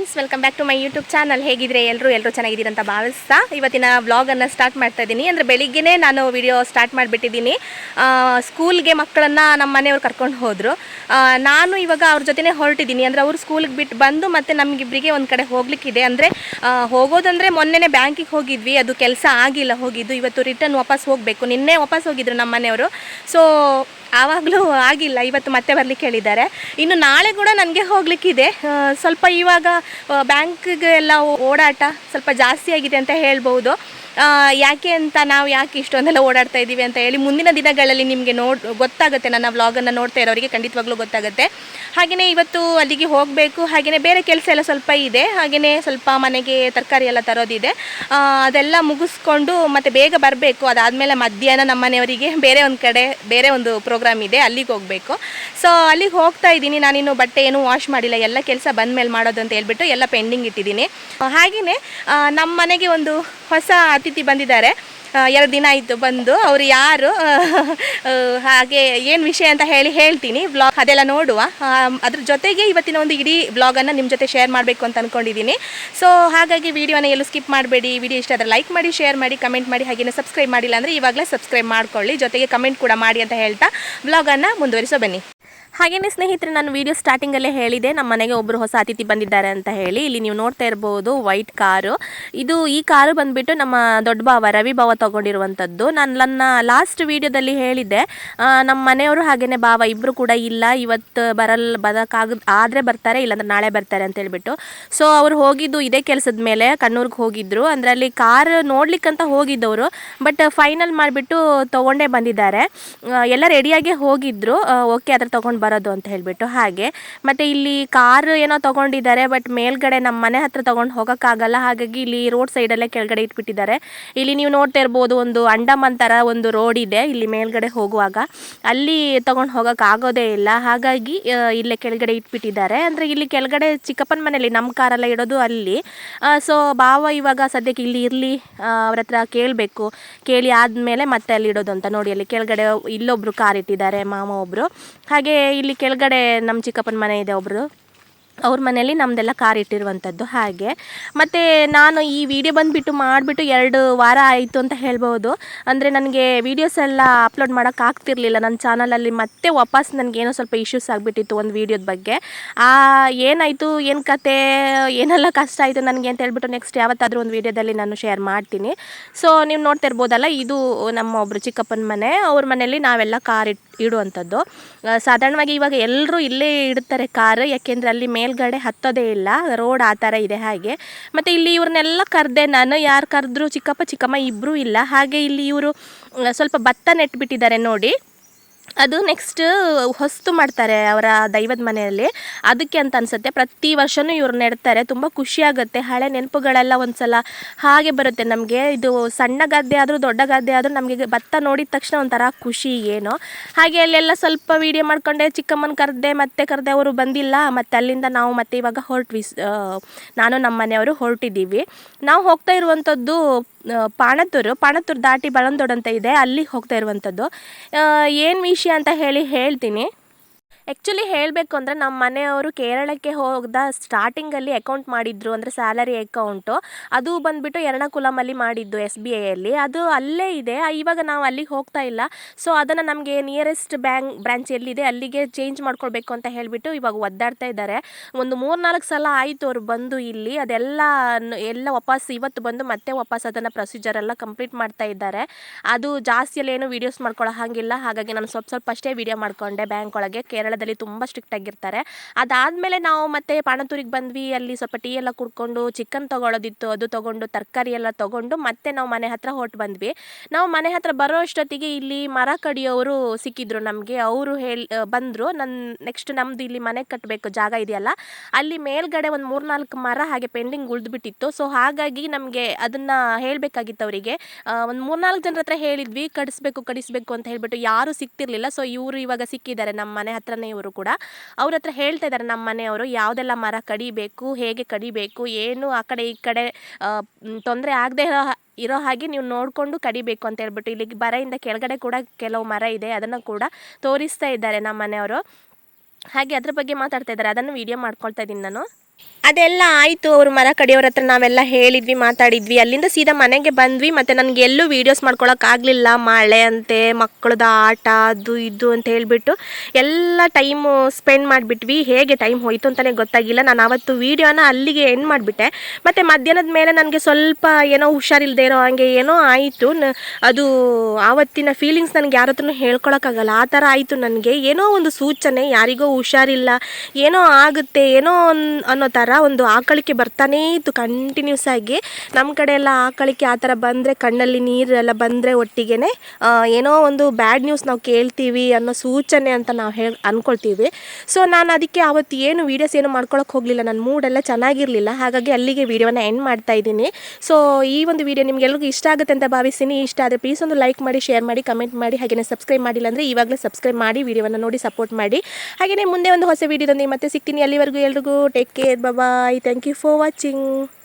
Friends, welcome back to my YouTube channel. ಹೇಗಿದ್ರೆ ಎಲ್ಲರೂ ಚೆನ್ನಾಗಿದ್ದೀರಿ ಅಂತ ಭಾವಿಸ್ತಾ ಇವತ್ತಿನ ವ್ಲಾಗನ್ನು ಸ್ಟಾರ್ಟ್ ಮಾಡ್ತಾ ಇದ್ದೀನಿ. ಅಂದರೆ ಬೆಳಿಗ್ಗೆನೇ ನಾನು ವಿಡಿಯೋ ಸ್ಟಾರ್ಟ್ ಮಾಡಿಬಿಟ್ಟಿದ್ದೀನಿ. ಸ್ಕೂಲ್ಗೆ ಮಕ್ಕಳನ್ನು ನಮ್ಮ ಮನೆಯವ್ರು ಕರ್ಕೊಂಡು ಹೋದರು. ನಾನು ಇವಾಗ ಅವ್ರ ಜೊತೆನೇ ಹೊರಟಿದ್ದೀನಿ. ಅಂದರೆ ಅವರು ಸ್ಕೂಲಿಗೆ ಬಿಟ್ಟು ಬಂದು ಮತ್ತು ನಮಗಿಬ್ಬರಿಗೆ ಒಂದು ಕಡೆ ಹೋಗ್ಲಿಕ್ಕಿದೆ. ಅಂದರೆ ಹೋಗೋದಂದರೆ ಮೊನ್ನೆನೇ ಬ್ಯಾಂಕಿಗೆ ಹೋಗಿದ್ವಿ, ಅದು ಕೆಲಸ ಆಗಿಲ್ಲ ಹೋಗಿದ್ದು. ಇವತ್ತು ರಿಟರ್ನ್ ವಾಪಸ್ ಹೋಗಬೇಕು. ನಿನ್ನೆ ವಾಪಸ್ ಹೋಗಿದ್ರು ನಮ್ಮ ಮನೆಯವರು. ಸೊ ಆವಾಗಲೂ ಆಗಿಲ್ಲ, ಇವತ್ತು ಮತ್ತೆ ಬರಲಿಕ್ಕೆ ಹೇಳಿದ್ದಾರೆ. ಇನ್ನು ನಾಳೆ ಕೂಡ ನನಗೆ ಹೋಗಲಿಕ್ಕಿದೆ. ಸ್ವಲ್ಪ ಇವಾಗ ಬ್ಯಾಂಕ್ಗೆ ಎಲ್ಲ ಓಡಾಟ ಸ್ವಲ್ಪ ಜಾಸ್ತಿ ಆಗಿದೆ ಅಂತ ಹೇಳ್ಬೋದು. ಯಾಕೆ ಅಂತ ನಾವು ಯಾಕೆ ಇಷ್ಟೊಂದೆಲ್ಲ ಓಡಾಡ್ತಾ ಇದ್ದೀವಿ ಅಂತ ಹೇಳಿ ಮುಂದಿನ ದಿನಗಳಲ್ಲಿ ನಿಮಗೆ ಗೊತ್ತಾಗುತ್ತೆ. ನನ್ನ ವ್ಲಾಗನ್ನು ನೋಡ್ತಾ ಇರೋರಿಗೆ ಖಂಡಿತವಾಗ್ಲೂ ಗೊತ್ತಾಗುತ್ತೆ. ಹಾಗೆಯೇ ಇವತ್ತು ಅಲ್ಲಿಗೆ ಹೋಗಬೇಕು. ಹಾಗೆಯೇ ಬೇರೆ ಕೆಲಸ ಎಲ್ಲ ಸ್ವಲ್ಪ ಇದೆ. ಹಾಗೆಯೇ ಸ್ವಲ್ಪ ಮನೆಗೆ ತರಕಾರಿ ಎಲ್ಲ ತರೋದಿದೆ. ಅದೆಲ್ಲ ಮುಗಿಸ್ಕೊಂಡು ಮತ್ತು ಬೇಗ ಬರಬೇಕು. ಅದಾದಮೇಲೆ ಮಧ್ಯಾಹ್ನ ನಮ್ಮ ಮನೆಯವರಿಗೆ ಬೇರೆ ಒಂದು ಪ್ರೋಗ್ರಾಮ್ ಇದೆ, ಅಲ್ಲಿಗೆ ಹೋಗಬೇಕು. ಸೊ ಅಲ್ಲಿಗೆ ಹೋಗ್ತಾ ಇದ್ದೀನಿ. ನಾನಿನ್ನು ಬಟ್ಟೆ ಏನೂ ವಾಶ್ ಮಾಡಿಲ್ಲ, ಎಲ್ಲ ಕೆಲಸ ಬಂದ ಮೇಲೆ ಮಾಡೋದು ಅಂತ ಹೇಳ್ಬಿಟ್ಟು ಎಲ್ಲ ಪೆಂಡಿಂಗ್ ಇಟ್ಟಿದ್ದೀನಿ. ಹಾಗೆಯೇ ನಮ್ಮ ಮನೆಗೆ ಒಂದು ಹೊಸ ಅತಿಥಿ ಬಂದಿದ್ದಾರೆ. 2 ದಿನ ಆಯಿತು ಬಂದು. ಅವರು ಯಾರು ಹಾಗೆ ಏನು ವಿಷಯ ಅಂತ ಹೇಳ್ತೀನಿ. ವ್ಲಾಗ್ ಅದೆಲ್ಲ ನೋಡುವ. ಅದ್ರ ಜೊತೆಗೆ ಇವತ್ತಿನ ಒಂದು ಇಡೀ ವ್ಲಾಗನ್ನು ನಿಮ್ಮ ಜೊತೆ ಶೇರ್ ಮಾಡಬೇಕು ಅಂತ ಅಂದ್ಕೊಂಡಿದ್ದೀನಿ. ಸೊ ಹಾಗಾಗಿ ವಿಡಿಯೋನ ಎಲ್ಲೂ ಸ್ಕಿಪ್ ಮಾಡಬೇಡಿ. ವಿಡಿಯೋ ಇಷ್ಟ ಆದರೆ ಲೈಕ್ ಮಾಡಿ, ಶೇರ್ ಮಾಡಿ, ಕಮೆಂಟ್ ಮಾಡಿ. ಹಾಗೆಯೇ ಸಬ್ಸ್ಕ್ರೈಬ್ ಮಾಡಿಲ್ಲ ಅಂದರೆ ಇವಾಗಲೇ ಸಬ್ಸ್ಕ್ರೈಬ್ ಮಾಡ್ಕೊಳ್ಳಿ, ಜೊತೆಗೆ ಕಮೆಂಟ್ ಕೂಡ ಮಾಡಿ ಅಂತ ಹೇಳ್ತಾ ವ್ಲಾಗನ್ನು ಮುಂದುವರಿಸೋ ಬನ್ನಿ. ಹಾಗೆಯೇ ಸ್ನೇಹಿತರೆ, ನಾನು ವಿಡಿಯೋ ಸ್ಟಾರ್ಟಿಂಗಲ್ಲೇ ಹೇಳಿದೆ ನಮ್ಮ ಮನೆಗೆ ಒಬ್ಬರು ಹೊಸ ಅತಿಥಿ ಬಂದಿದ್ದಾರೆ ಅಂತ ಹೇಳಿ. ಇಲ್ಲಿ ನೀವು ನೋಡ್ತಾ ಇರ್ಬೋದು ವೈಟ್ ಕಾರು. ಈ ಕಾರು ಬಂದುಬಿಟ್ಟು ನಮ್ಮ ದೊಡ್ಡ ಭಾವ ರವಿ ಭಾವ ತೊಗೊಂಡಿರುವಂಥದ್ದು. ನಾನು ಲಾಸ್ಟ್ ವೀಡಿಯೋದಲ್ಲಿ ಹೇಳಿದ್ದೆ, ನಮ್ಮ ಮನೆಯವರು ಹಾಗೆಯೇ ಭಾವ ಇಬ್ಬರು ಕೂಡ ಇಲ್ಲ, ಇವತ್ತು ಆದರೆ ಬರ್ತಾರೆ, ಇಲ್ಲಾಂದ್ರೆ ನಾಳೆ ಬರ್ತಾರೆ ಅಂತ ಹೇಳ್ಬಿಟ್ಟು. ಸೊ ಅವ್ರು ಹೋಗಿದ್ದು ಇದೇ ಕೆಲಸದ ಮೇಲೆ ಕಣ್ಣೂರ್ಗೆ ಹೋಗಿದ್ರು. ಅಂದರೆ ಅಲ್ಲಿ ಕಾರ್ ನೋಡ್ಲಿಕ್ಕಂತ ಹೋಗಿದ್ದವರು, ಬಟ್ ಫೈನಲ್ ಮಾಡಿಬಿಟ್ಟು ತೊಗೊಂಡೇ ಬಂದಿದ್ದಾರೆ. ಎಲ್ಲ ರೆಡಿಯಾಗೇ ಹೋಗಿದ್ರು. ಓಕೆ ಅದ್ರ ತೊಗೊಂಡು ಬರೋದು ಅಂತ ಹೇಳಿಬಿಟ್ಟು. ಹಾಗೆ ಮತ್ತು ಇಲ್ಲಿ ಕಾರು ಏನೋ ತೊಗೊಂಡಿದ್ದಾರೆ, ಬಟ್ ಮೇಲ್ಗಡೆ ನಮ್ಮ ಮನೆ ಹತ್ರ ತೊಗೊಂಡು ಹೋಗೋಕ್ಕಾಗಲ್ಲ. ಹಾಗಾಗಿ ಇಲ್ಲಿ ರೋಡ್ ಸೈಡಲ್ಲೇ ಕೆಳಗಡೆ ಇಟ್ಬಿಟ್ಟಿದ್ದಾರೆ. ಇಲ್ಲಿ ನೀವು ನೋಡ್ತಾ ಇರ್ಬೋದು ಒಂದು ಅಂಡಮಾನ್ ಥರ ಒಂದು ರೋಡ್ ಇದೆ ಇಲ್ಲಿ ಮೇಲ್ಗಡೆ ಹೋಗುವಾಗ, ಅಲ್ಲಿ ತೊಗೊಂಡು ಹೋಗೋಕ್ಕಾಗೋದೇ ಇಲ್ಲ. ಹಾಗಾಗಿ ಇಲ್ಲೇ ಕೆಳಗಡೆ ಇಟ್ಬಿಟ್ಟಿದ್ದಾರೆ. ಅಂದರೆ ಇಲ್ಲಿ ಕೆಳಗಡೆ ಚಿಕ್ಕಪ್ಪನ ಮನೇಲಿ ನಮ್ಮ ಕಾರೆಲ್ಲ ಇಡೋದು ಅಲ್ಲಿ. ಸೊ ಭಾವ ಇವಾಗ ಸದ್ಯಕ್ಕೆ ಇಲ್ಲಿ ಇರಲಿ, ಅವ್ರ ಹತ್ರ ಕೇಳಿ ಆದಮೇಲೆ ಮತ್ತೆ ಅಲ್ಲಿ ಇಡೋದು ಅಂತ. ನೋಡಿ ಅಲ್ಲಿ ಕೆಳಗಡೆ ಇಲ್ಲೊಬ್ರು ಕಾರ್ ಇಟ್ಟಿದ್ದಾರೆ, ಮಾಮ ಒಬ್ಬರು. ಹಾಗೆ ಇಲ್ಲಿ ಕೆಳಗಡೆ ನಮ್ಮ ಚಿಕ್ಕಪ್ಪನ ಮನೆ ಇದೆ ಒಬ್ಬರು, ಅವ್ರ ಮನೇಲಿ ನಮ್ಮದೆಲ್ಲ ಕಾರ್ ಇಟ್ಟಿರುವಂಥದ್ದು. ಹಾಗೆ ಮತ್ತು ನಾನು ಈ ವಿಡಿಯೋ ಮಾಡಿಬಿಟ್ಟು 2 ವಾರ ಆಯಿತು ಅಂತ ಹೇಳ್ಬೋದು. ಅಂದರೆ ನನಗೆ ವೀಡಿಯೋಸ್ ಎಲ್ಲ ಅಪ್ಲೋಡ್ ಮಾಡೋಕ್ಕಾಗ್ತಿರ್ಲಿಲ್ಲ ನನ್ನ ಚಾನಲಲ್ಲಿ. ಮತ್ತೆ ವಾಪಸ್ ನನಗೇನೋ ಸ್ವಲ್ಪ ಇಶ್ಯೂಸ್ ಆಗಿಬಿಟ್ಟಿತ್ತು ಒಂದು ವೀಡಿಯೋದ ಬಗ್ಗೆ. ಏನಾಯಿತು, ಏನು ಕತೆ, ಏನೆಲ್ಲ ಕಷ್ಟ ಆಯಿತು ನನಗೆ ಅಂತ ಹೇಳ್ಬಿಟ್ಟು ನೆಕ್ಸ್ಟ್ ಯಾವತ್ತಾದರೂ ಒಂದು ವೀಡಿಯೋದಲ್ಲಿ ನಾನು ಶೇರ್ ಮಾಡ್ತೀನಿ. ಸೊ ನೀವು ನೋಡ್ತಾ ಇರ್ಬೋದಲ್ಲ, ಇದು ನಮ್ಮ ಒಬ್ಬರು ಚಿಕ್ಕಪ್ಪನ ಮನೆ. ಅವ್ರ ಮನೇಲಿ ನಾವೆಲ್ಲ ಕಾರ್ ಇಡುವಂಥದ್ದು. ಸಾಧಾರಣವಾಗಿ ಇವಾಗ ಎಲ್ಲರೂ ಇಲ್ಲೇ ಇಡ್ತಾರೆ ಕಾರು, ಯಾಕೆಂದರೆ ಅಲ್ಲಿ ಮೇಲ್ಗಡೆ ಹತ್ತೋದೇ ಇಲ್ಲ, ರೋಡ್ ಆ ಥರ ಇದೆ. ಹಾಗೆ ಮತ್ತು ಇಲ್ಲಿ ಇವ್ರನ್ನೆಲ್ಲ ಕರೆದೆ ನಾನು. ಯಾರು ಕರೆದ್ರು, ಚಿಕ್ಕಮ್ಮ ಇಬ್ಬರೂ ಇಲ್ಲ. ಹಾಗೆ ಇಲ್ಲಿ ಇವರು ಸ್ವಲ್ಪ ಭತ್ತ ನೆಟ್ಬಿಟ್ಟಿದ್ದಾರೆ ನೋಡಿ. ಅದು ನೆಕ್ಸ್ಟ್ ಹೊಸ್ತು ಮಾಡ್ತಾರೆ ಅವರ ದೈವದ ಮನೆಯಲ್ಲಿ, ಅದಕ್ಕೆ ಅಂತ ಅನಿಸುತ್ತೆ. ಪ್ರತಿ ವರ್ಷವೂ ಇವ್ರು ನೆಡ್ತಾರೆ. ತುಂಬ ಖುಷಿಯಾಗುತ್ತೆ. ಹಳೆ ನೆನಪುಗಳೆಲ್ಲ ಒಂದು ಸಲ ಹಾಗೆ ಬರುತ್ತೆ ನಮಗೆ. ಇದು ಸಣ್ಣ ಗದ್ದೆ ಆದರೂ ದೊಡ್ಡ ಗದ್ದೆ ಆದರೂ ನಮಗೆ ಭತ್ತ ನೋಡಿದ ತಕ್ಷಣ ಒಂಥರ ಖುಷಿ ಏನೋ. ಹಾಗೆ ಅಲ್ಲೆಲ್ಲ ಸ್ವಲ್ಪ ವೀಡಿಯೋ ಮಾಡ್ಕೊಂಡೆ, ಚಿಕ್ಕಮ್ಮನ ಕರೆದೆ, ಅವರು ಬಂದಿಲ್ಲ. ಮತ್ತು ಅಲ್ಲಿಂದ ನಾವು ಮತ್ತೆ ಇವಾಗ ಹೊರಟ್ವಿ. ನಾನು ನಮ್ಮ ಮನೆಯವರು ಹೊರಟಿದ್ದೀವಿ. ನಾವು ಹೋಗ್ತಾ ಇರುವಂಥದ್ದು ಪಾಣತ್ತೂರು ದಾಟಿ ಬಳಂದೋಡು ಅಂತ ಇದೆ, ಅಲ್ಲಿಗೆ ಹೋಗ್ತಾ ಇರುವಂಥದ್ದು. ಏನು ವಿಷಯ ಅಂತ ಹೇಳ್ತೀನಿ. ಆ್ಯಕ್ಚುಲಿ ಹೇಳಬೇಕು ಅಂದರೆ ನಮ್ಮ ಮನೆಯವರು ಕೇರಳಕ್ಕೆ ಹೋದ ಸ್ಟಾರ್ಟಿಂಗಲ್ಲಿ ಅಕೌಂಟ್ ಮಾಡಿದ್ರು, ಅಂದರೆ ಸ್ಯಾಲರಿ ಅಕೌಂಟು. ಅದು ಬಂದುಬಿಟ್ಟು ಎರ್ಣಾಕುಲಮಲ್ಲಿ ಮಾಡಿದ್ದು SBIಯಲ್ಲಿ. ಅದು ಅಲ್ಲೇ ಇದೆ. ಇವಾಗ ನಾವು ಅಲ್ಲಿಗೆ ಹೋಗ್ತಾ ಇಲ್ಲ. ಸೊ ಅದನ್ನು ನಮಗೆ ನಿಯರೆಸ್ಟ್ ಬ್ರಾಂಚ್ ಎಲ್ಲಿದೆ ಅಲ್ಲಿಗೆ ಚೇಂಜ್ ಮಾಡ್ಕೊಳ್ಬೇಕು ಅಂತ ಹೇಳಿಬಿಟ್ಟು ಇವಾಗ ಒದ್ದಾಡ್ತಾ ಇದ್ದಾರೆ. ಒಂದು 3-4 ಸಲ ಆಯಿತು ಅವರು ಬಂದು ಇಲ್ಲಿ. ಎಲ್ಲ ವಾಪಸ್ ಇವತ್ತು ಬಂದು ಮತ್ತೆ ವಾಪಸ್ ಅದನ್ನು ಪ್ರೊಸೀಜರೆಲ್ಲ ಕಂಪ್ಲೀಟ್ ಮಾಡ್ತಾ ಇದ್ದಾರೆ. ಅದು ಜಾಸ್ತಿಯಲ್ಲಿ ಏನು ವೀಡಿಯೋಸ್ ಮಾಡ್ಕೊಳ್ಳೋ ಹಾಗಿಲ್ಲ. ಹಾಗಾಗಿ ನಾನು ಸ್ವಲ್ಪ ಅಷ್ಟೇ ವೀಡಿಯೋ ಮಾಡಿಕೊಂಡೆ. ಬ್ಯಾಂಕ್ ಒಳಗೆ ಕೇರಳದಲ್ಲಿ ತುಂಬ ಸ್ಟ್ರಿಕ್ಟ್ ಆಗಿರ್ತಾರೆ. ಅದಾದಮೇಲೆ ನಾವು ಮತ್ತೆ ಪಾಣತ್ತೂರಿಗೆ ಬಂದ್ವಿ. ಅಲ್ಲಿ ಸ್ವಲ್ಪ ಟೀ ಎಲ್ಲ ಕುಡ್ಕೊಂಡು ಚಿಕನ್ ತೊಗೊಳೋದಿತ್ತು, ಅದು ತೊಗೊಂಡು ತರಕಾರಿ ಎಲ್ಲ ತೊಗೊಂಡು ಮತ್ತೆ ನಾವು ಮನೆ ಹತ್ರ ಹೊರಟು ಬಂದ್ವಿ. ನಾವು ಮನೆ ಹತ್ರ ಬರೋ ಅಷ್ಟೊತ್ತಿಗೆ ಇಲ್ಲಿ ಮರ ಕಡಿಯೋರು ಸಿಕ್ಕಿದ್ರು ನಮಗೆ. ಅವರು ಬಂದರು. ನೆಕ್ಸ್ಟ್ ನಮ್ಮದು ಇಲ್ಲಿ ಮನೆ ಕಟ್ಟಬೇಕು ಜಾಗ ಇದೆಯಲ್ಲ, ಅಲ್ಲಿ ಮೇಲ್ಗಡೆ ಒಂದು 3-4 ಮರ ಹಾಗೆ ಪೆಂಡಿಂಗ್ ಉಳಿದ್ಬಿಟ್ಟಿತ್ತು. ಸೊ ಹಾಗಾಗಿ ನಮಗೆ ಅದನ್ನು ಹೇಳಬೇಕಾಗಿತ್ತು ಅವರಿಗೆ. ಒಂದು 3-4 ಜನರ ಹತ್ರ ಹೇಳಿದ್ವಿ ಕಡಿಸ್ಬೇಕು ಅಂತ ಹೇಳ್ಬಿಟ್ಟು, ಯಾರೂ ಸಿಗ್ತಿರ್ಲಿಲ್ಲ. ಸೊ ಇವರು ಇವಾಗ ಸಿಕ್ಕಿದ್ದಾರೆ ನಮ್ಮ ಮನೆ ಹತ್ರನೇ. ಇವರು ಕೂಡ ಅವ್ರ ಹತ್ರ ಹೇಳ್ತಾ ಇದ್ದಾರೆ ನಮ್ಮ ಮನೆಯವರು, ಯಾವುದೆಲ್ಲ ಮರ ಕಡಿಬೇಕು, ಹೇಗೆ ಕಡಿಬೇಕು, ಏನು ಆ ಕಡೆ ಈ ಕಡೆ ತೊಂದರೆ ಆಗದೆ ಇರೋ ಹಾಗೆ ನೀವು ನೋಡಿಕೊಂಡು ಕಡಿಬೇಕು ಅಂತ ಹೇಳ್ಬಿಟ್ಟು. ಇಲ್ಲಿ ಬರೆಯಿಂದ ಕೆಳಗಡೆ ಕೂಡ ಕೆಲವು ಮರ ಇದೆ, ಅದನ್ನು ಕೂಡ ತೋರಿಸ್ತಾ ಇದ್ದಾರೆ ನಮ್ಮ ಮನೆಯವರು. ಹಾಗೆ ಅದ್ರ ಬಗ್ಗೆ ಮಾತಾಡ್ತಾ ಇದ್ದಾರೆ, ಅದನ್ನು ವೀಡಿಯೋ ಮಾಡ್ಕೊಳ್ತಾ ಇದ್ದೀನಿ ನಾನು. ಅದೆಲ್ಲ ಆಯಿತು. ಅವ್ರು ಮರ ಕಡಿಯೋರ ಹತ್ರ ನಾವೆಲ್ಲ ಹೇಳಿದ್ವಿ, ಮಾತಾಡಿದ್ವಿ. ಅಲ್ಲಿಂದ ಸೀದಾ ಮನೆಗೆ ಬಂದ್ವಿ. ಮತ್ತು ನನಗೆ ಎಲ್ಲೂ ವೀಡಿಯೋಸ್ ಮಾಡ್ಕೊಳಕ್ಕಾಗಲಿಲ್ಲ, ಮಳೆ ಅಂತೆ, ಮಕ್ಕಳದ ಆಟ, ಅದು ಇದು ಅಂತ ಹೇಳಿಬಿಟ್ಟು ಎಲ್ಲ ಟೈಮು ಸ್ಪೆಂಡ್ ಮಾಡಿಬಿಟ್ವಿ. ಹೇಗೆ ಟೈಮ್ ಹೋಯಿತು ಅಂತಲೇ ಗೊತ್ತಾಗಿಲ್ಲ. ನಾನು ಆವತ್ತು ವೀಡಿಯೋನ ಅಲ್ಲಿಗೆ ಎಂಡ್ ಮಾಡಿಬಿಟ್ಟೆ. ಮತ್ತು ಮಧ್ಯಾಹ್ನದ ಮೇಲೆ ನನಗೆ ಸ್ವಲ್ಪ ಏನೋ ಹುಷಾರಿಲ್ಲದೆ ಇರೋ ಹಾಗೆ ಏನೋ ಆಯಿತು. ಅದು ಆವತ್ತಿನ ಫೀಲಿಂಗ್ಸ್ ನನಗೆ ಯಾರ ಹತ್ರನೂ ಹೇಳ್ಕೊಳಕ್ಕಾಗಲ್ಲ. ಆ ಥರ ಆಯಿತು ನನಗೆ. ಏನೋ ಒಂದು ಸೂಚನೆ, ಯಾರಿಗೋ ಹುಷಾರಿಲ್ಲ, ಏನೋ ಆಗುತ್ತೆ ಏನೋ ಅನ್ನೋ ಥರ ಒಂದು ಆಕಳಿಕೆ ಬರ್ತಾನೇ ಇತ್ತು ಕಂಟಿನ್ಯೂಸ್ ಆಗಿ. ನಮ್ಮ ಕಡೆ ಎಲ್ಲ ಆಕಳಿಕೆ ಆ ಥರ ಬಂದರೆ, ಕಣ್ಣಲ್ಲಿ ನೀರೆಲ್ಲ ಬಂದರೆ ಒಟ್ಟಿಗೆ ಏನೋ ಒಂದು ಬ್ಯಾಡ್ ನ್ಯೂಸ್ ನಾವು ಕೇಳ್ತೀವಿ ಅನ್ನೋ ಸೂಚನೆ ಅಂತ ನಾವು ಅಂದ್ಕೊಳ್ತೀವಿ. ಸೊ ನಾನು ಅದಕ್ಕೆ ಆವತ್ತು ಏನು ವೀಡಿಯೋಸ್ ಏನು ಮಾಡ್ಕೊಳಕ್ಕೆ ಹೋಗಲಿಲ್ಲ. ನನ್ನ ಮೂಡೆಲ್ಲ ಚೆನ್ನಾಗಿರಲಿಲ್ಲ. ಹಾಗಾಗಿ ಅಲ್ಲಿಗೆ ವೀಡಿಯೋನ ಎಂಡ್ ಮಾಡ್ತಾ ಇದ್ದೀನಿ. ಸೊ ಈ ಒಂದು ವೀಡಿಯೋ ನಿಮಗೆಲ್ಲರಿಗೂ ಇಷ್ಟ ಆಗುತ್ತೆ ಅಂತ ಭಾವಿಸ್ತೀನಿ. ಇಷ್ಟ ಆದರೆ ಪ್ಲೀಸ್ ಒಂದು ಲೈಕ್ ಮಾಡಿ, ಶೇರ್ ಮಾಡಿ, ಕಮೆಂಟ್ ಮಾಡಿ. ಹಾಗೆಯೇ ಸಬ್ಸ್ಕ್ರೈಬ್ ಮಾಡಿಲ್ಲ ಅಂದರೆ ಇವಾಗಲೇ ಸಬ್ಸ್ಕ್ರೈಬ್ ಮಾಡಿ, ವೀಡಿಯೋವನ್ನು ನೋಡಿ ಸಪೋರ್ಟ್ ಮಾಡಿ. ಹಾಗೆಯೇ ಮುಂದೆ ಒಂದು ಹೊಸ ವೀಡಿಯೋದೊಂದಿಗೆ ಮತ್ತೆ ಸಿಗ್ತೀನಿ. ಅಲ್ಲಿವರೆಗೂ ಎಲ್ರಿಗೂ take care, bye. Thank you for watching.